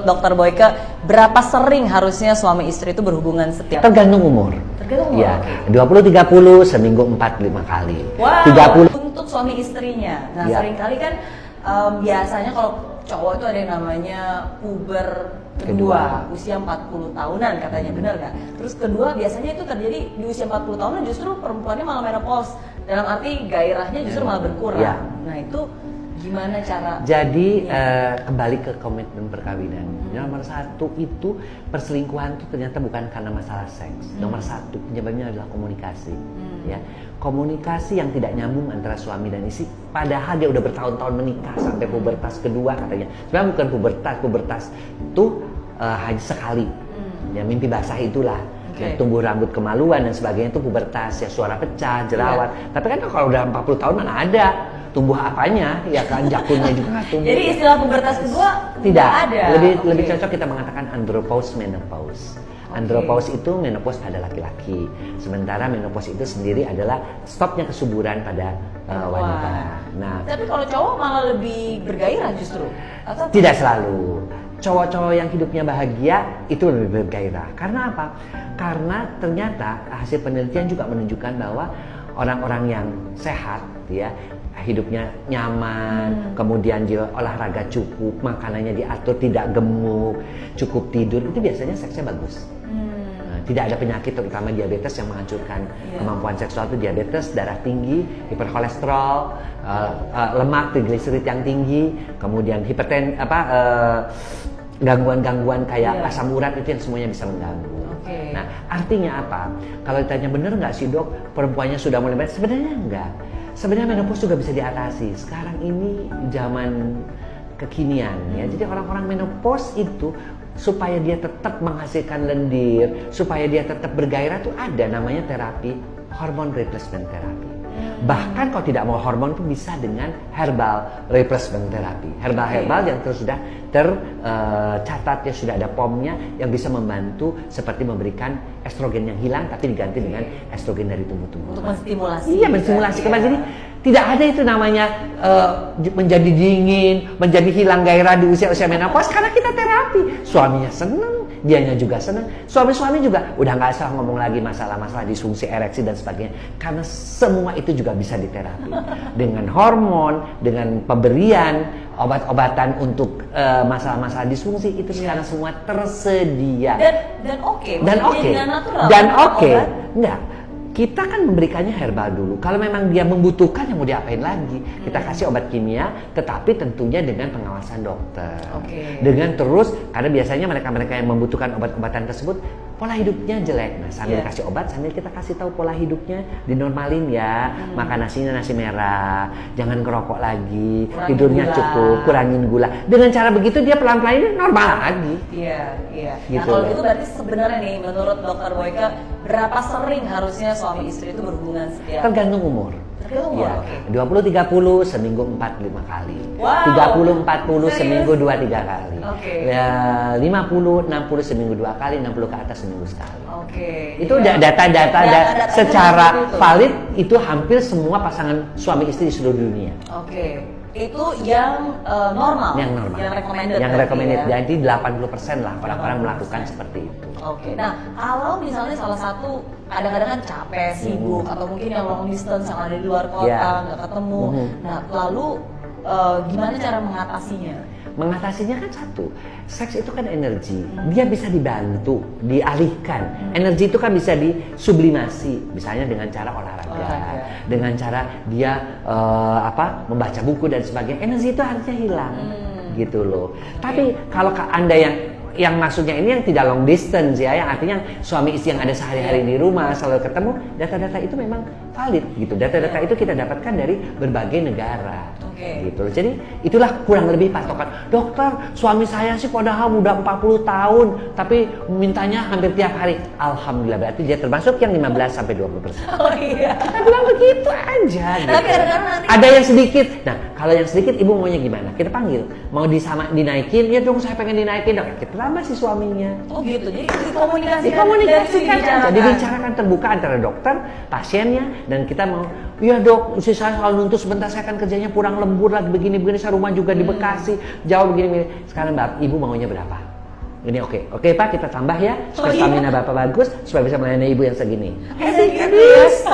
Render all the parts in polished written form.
Dokter Boyke, berapa sering harusnya suami istri itu berhubungan setiap? Tergantung umur. Tergantung umur. Ya, Okay. 20-30 seminggu 4-5 kali. Wow. 30 untuk suami istrinya. Nah, Ya. seringkali kan biasanya kalau cowok itu ada yang namanya puber kedua, usia 40 tahunan katanya, benar nggak? Terus kedua biasanya itu terjadi di usia 40 tahunan, justru perempuannya malah menopause. Dalam arti gairahnya justru malah berkurang. Ya. Nah, itu gimana cara? Jadi kembali ke komitmen perkawinan. Nomor satu itu perselingkuhan itu ternyata bukan karena masalah seks. Nomor satu penyebabnya adalah komunikasi. Ya, komunikasi yang tidak nyambung antara suami dan istri. Padahal dia udah bertahun-tahun menikah sampai pubertas kedua katanya. Sebenarnya bukan pubertas itu hanya sekali. Ya, mimpi basah itulah. Ya, tumbuh rambut kemaluan dan sebagainya itu pubertas, ya suara pecah, jerawat. Tapi kan kalau udah 40 tahun mana ada tumbuh apanya, ya kan jakunnya juga nggak tumbuh. Jadi istilah pubertas kedua tidak ada. Lebih cocok kita mengatakan andropause menopause. Andropause itu menopause pada laki-laki, sementara menopause itu sendiri adalah stopnya kesuburan pada wanita. Nah, tapi kalau cowok malah lebih bergairah justru? Atau tidak selalu. Cowok-cowok yang hidupnya bahagia itu lebih bergairah. Karena apa? Karena ternyata hasil penelitian juga menunjukkan bahwa orang-orang yang sehat, ya, hidupnya nyaman, kemudian dia olahraga cukup, makanannya diatur, tidak gemuk, cukup tidur, itu biasanya seksnya bagus. Tidak ada penyakit terutama diabetes yang menghancurkan kemampuan seksual, itu diabetes, darah tinggi, hiperkolesterol, lemak, trigliserid yang tinggi, kemudian gangguan-gangguan kayak asam urat, itu yang semuanya bisa mengganggu. Nah, artinya apa? Kalau ditanya bener nggak sih dok, perempuannya sudah mulai baik? Sebenarnya enggak. Sebenarnya menopause juga bisa diatasi. Sekarang ini zaman kekinian, ya. Jadi orang-orang menopause itu supaya dia tetap menghasilkan lendir, supaya dia tetap bergairah, tuh ada namanya terapi hormone replacement therapy. Bahkan kalau tidak mau hormon itu bisa dengan herbal replacement therapy. Herbal yang sudah tercatat, ya sudah ada POM-nya yang bisa membantu seperti memberikan estrogen yang hilang tapi diganti dengan estrogen dari tumbuh-tumbuhan. Untuk menstimulasi. Iya, menstimulasi kembali. Jadi tidak ada itu namanya menjadi dingin, menjadi hilang gairah di usia-usia menopause karena kita terapi. Suaminya senang, dianya juga senang. Suami-suami juga udah nggak salah ngomong lagi masalah-masalah disfungsi ereksi dan sebagainya. Karena semua itu juga bisa diterapi dengan hormon, dengan pemberian obat-obatan untuk masalah-masalah disfungsi itu sekarang semua tersedia. Dan oke. Dan oke. Enggak. Kita kan memberikannya herbal dulu. Kalau memang dia membutuhkan, yang mau diapain lagi? Kita kasih obat kimia, tetapi tentunya dengan pengawasan dokter. Dengan terus, karena biasanya mereka-mereka yang membutuhkan obat-obatan tersebut, pola hidupnya jelek. Nah, sambil kasih obat, sambil kita kasih tahu pola hidupnya, dinormalin ya. Makan nasinya nasi merah, jangan ngerokok lagi, tidurnya cukup, kurangin gula. Dengan cara begitu dia pelan-pelan ini normal lagi. Iya. Gitu. Nah, kalau gitu berarti sebenarnya nih, menurut Dokter Boyke, berapa sering harusnya suami istri itu berhubungan setiap? Tergantung umur. Ya, 20-30 seminggu 4-5 kali. Wow. 30-40 seminggu 2-3 kali. Ya, 50-60 seminggu 2 kali, 60 ke atas seminggu sekali. Itu data-data secara valid itu hampir semua pasangan suami istri di seluruh dunia. Itu yang normal. Yang recommended. Jadi 80% lah orang-orang melakukan seperti itu. Nah, kalau misalnya salah satu kadang-kadang kan capek, sibuk, atau mungkin yang long distance yang ada di luar kota, nggak ketemu. Nah, lalu gimana cara mengatasinya? Mengatasinya kan satu, seks itu kan energi, dia bisa dibantu, dialihkan. Energi itu kan bisa disublimasi, misalnya dengan cara olahraga, dengan cara dia membaca buku dan sebagainya. Energi itu harusnya hilang, gitu loh. Tapi kalau Anda yang maksudnya ini yang tidak long distance, ya, yang artinya suami istri yang ada sehari-hari di rumah selalu ketemu, data-data itu memang valid gitu. Data-data itu kita dapatkan dari berbagai negara. Gitu. Jadi itulah kurang lebih patokan. Dokter, suami saya sih padahal udah 40 tahun tapi mintanya hampir tiap hari. Alhamdulillah, berarti dia termasuk yang 15-20%. Kita bilang begitu aja gitu. Ada yang sedikit. Nah, kalau yang sedikit ibu maunya gimana? Kita panggil. Mau dinaikin? Ya dong, saya pengen dinaikin. Dok, kita tambah si suaminya. Gitu. Jadi dikomunikasikan aja. Dibicarakan terbuka antara dokter, pasiennya, dan kita mau, ya dok, saya selalu nuntut sebentar, saya akan kerjanya kurang lembur lagi begini-begini, saya rumah juga di Bekasi, jauh begini-begini. Sekarang Mbak, ibu maunya berapa? Ini oke Pak, kita tambah ya supaya iya? stamina Bapak bagus, supaya bisa melayani ibu yang segini. Serius?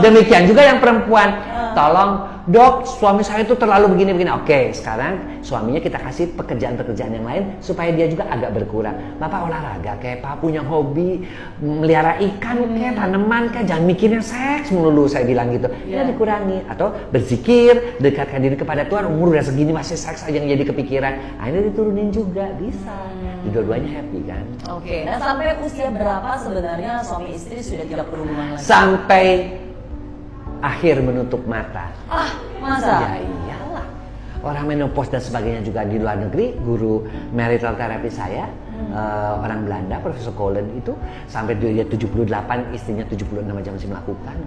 Demikian juga yang perempuan, tolong dok, suami saya itu terlalu begini-begini. Oke, sekarang suaminya kita kasih pekerjaan-pekerjaan yang lain supaya dia juga agak berkurang. Bapak olahraga kayak Pak, punya hobi melihara ikan kayak tanaman kayak, jangan mikirnya seks melulu, saya bilang gitu. Ya dikurangi, atau berzikir, dekatkan diri kepada Tuhan. Umur udah segini masih seks aja yang jadi kepikiran. Akhirnya diturunin juga, bisa. Dua-duanya happy kan. Oke, nah sampai usia berapa sebenarnya suami istri sudah tidak berhubungan lagi? Sampai akhir menutup mata. Ah, masa? Ya iyalah. Orang menopause dan sebagainya juga di luar negeri, guru marital therapy saya, orang Belanda, Profesor Colin itu sampai dia 78, istrinya 76 aja masih melakukan.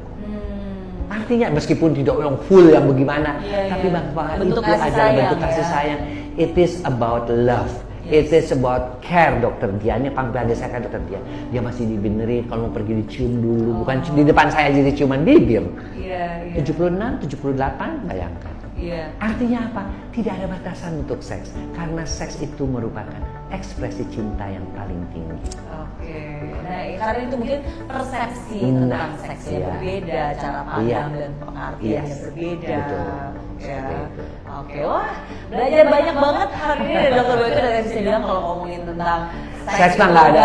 Artinya meskipun tidak yang full yang bagaimana, tapi bahwa itu adalah bentuk kasih sayang. It is about love. It is about care. Dokter dia, ini panggilan saya kan dokter dia. Dia masih dibenerin kalau mau pergi dicium dulu, bukan di depan saya jadi ciuman bibir. 76, 78, bayangkan. Artinya apa? Tidak ada batasan untuk seks, karena seks itu merupakan ekspresi cinta yang paling tinggi. Oke, nah karena itu mungkin persepsi tentang seks yang berbeda, cara pandang dan pengertian yang berbeda. Oke, wah belajar banyak banget hari ini dari Dokter Boyke, dan bisa bilang kalau ngomongin tentang seks mah nggak ada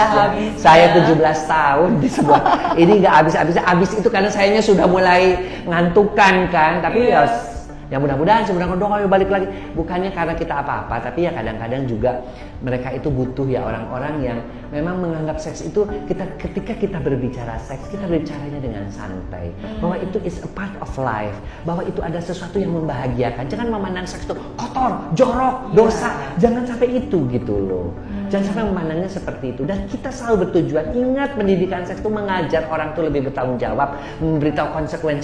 habis. Saya 17 tahun di sebuah ini nggak habis itu karena sayanya sudah mulai ngantukan kan, tapi ya mudah-mudahan sebenarnya doa balik lagi, bukannya karena kita apa-apa, tapi ya kadang-kadang juga mereka itu butuh ya orang-orang yang memang menganggap seks itu ketika kita berbicara seks, kita berbicaranya dengan santai, bahwa itu is a part of life, bahwa itu ada sesuatu yang membahagiakan. Jangan memandang seks itu kotor, jorok, dosa, jangan sampai itu gitu loh. Jangan sampai memandangnya seperti itu. Dan kita selalu bertujuan, ingat pendidikan seks itu mengajar orang itu lebih bertanggung jawab, memberitahu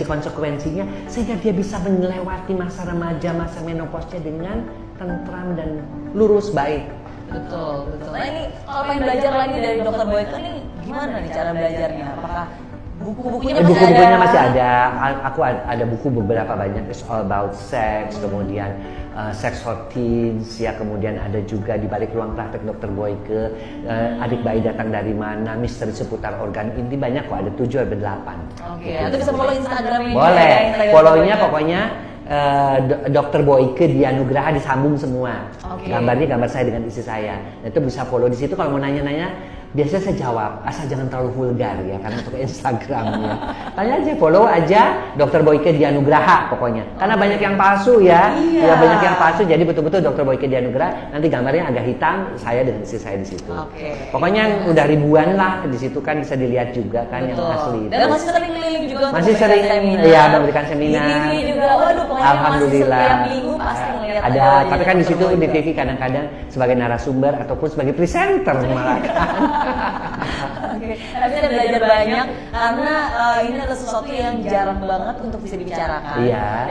konsekuensinya, sehingga dia bisa melewati masa remaja, masa menopause-nya dengan tentram dan lurus baik. Betul. Nah ini kalau pengen belajar lagi dari Dokter Boyke ini gimana nih cara belajarnya? Apakah buku-bukunya masih ada? Buku-bukunya masih ada. Aku ada buku beberapa banyak. It's all about sex. Kemudian sex for teens. Ya kemudian ada juga di balik ruang praktek Dokter Boyke. Adik bayi datang dari mana? Misteri seputar organ inti, banyak kok. Ada 7 atau 8. Oke. Atau bisa follow Instagramnya. Boleh. Follownya pokoknya Dokter Boyke Dianugraha disambung semua. Gambarnya gambar saya dengan istri saya. Nah, itu bisa follow di situ. Kalau mau nanya-nanya, biasanya saya jawab, asal jangan terlalu vulgar ya, karena untuk Instagramnya. Tanya aja, follow aja Dokter Boyke Dianugraha pokoknya. Karena banyak yang palsu ya. Ya banyak yang palsu. Jadi betul-betul Dokter Boyke Dianugraha. Nanti gambarnya agak hitam, saya dengan istri saya di situ. Pokoknya udah ribuan lah di situ kan, bisa dilihat juga kan yang asli. Dan masih sering keliling juga. Masih sering ya memberikan seminar. Di TV juga, waduh. Alhamdulillah ada, tapi kan di situ di Boyke. TV kadang-kadang sebagai narasumber ataupun sebagai presenter malah. Tapi ada belajar banyak karena ini adalah sesuatu yang jarang banget untuk bisa dibicarakan.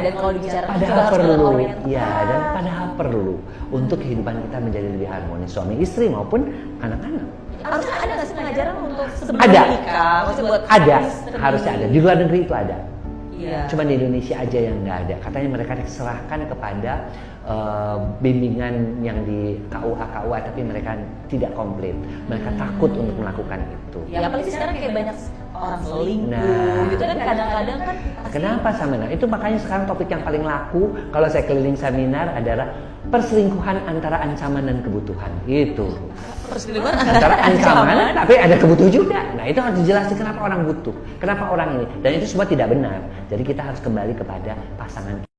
Dan kalau dibicarakan padahal perlu, dan padahal perlu untuk kehidupan kita menjadi lebih harmonis, suami istri maupun anak-anak. Harusnya ada nggak sih pengajaran untuk sebelum nikah? Ada, harusnya ada. Di luar negeri itu ada. Cuma di Indonesia aja yang nggak ada. Katanya mereka diserahkan kepada bimbingan yang di KUA, tapi mereka tidak komplit. Mereka takut untuk melakukan itu. Ya apalagi sekarang kayak banyak orang selingkuh gitu kan, kadang-kadang kan. Kenapa seminar? Itu makanya sekarang topik yang paling laku kalau saya keliling seminar adalah perselingkuhan antara ancaman dan kebutuhan. Itu. Perselingkuhan antara ancaman tapi ada kebutuhan juga. Nah itu harus dijelasin kenapa orang butuh, kenapa orang ini. Dan itu semua tidak benar. Jadi kita harus kembali kepada pasangan.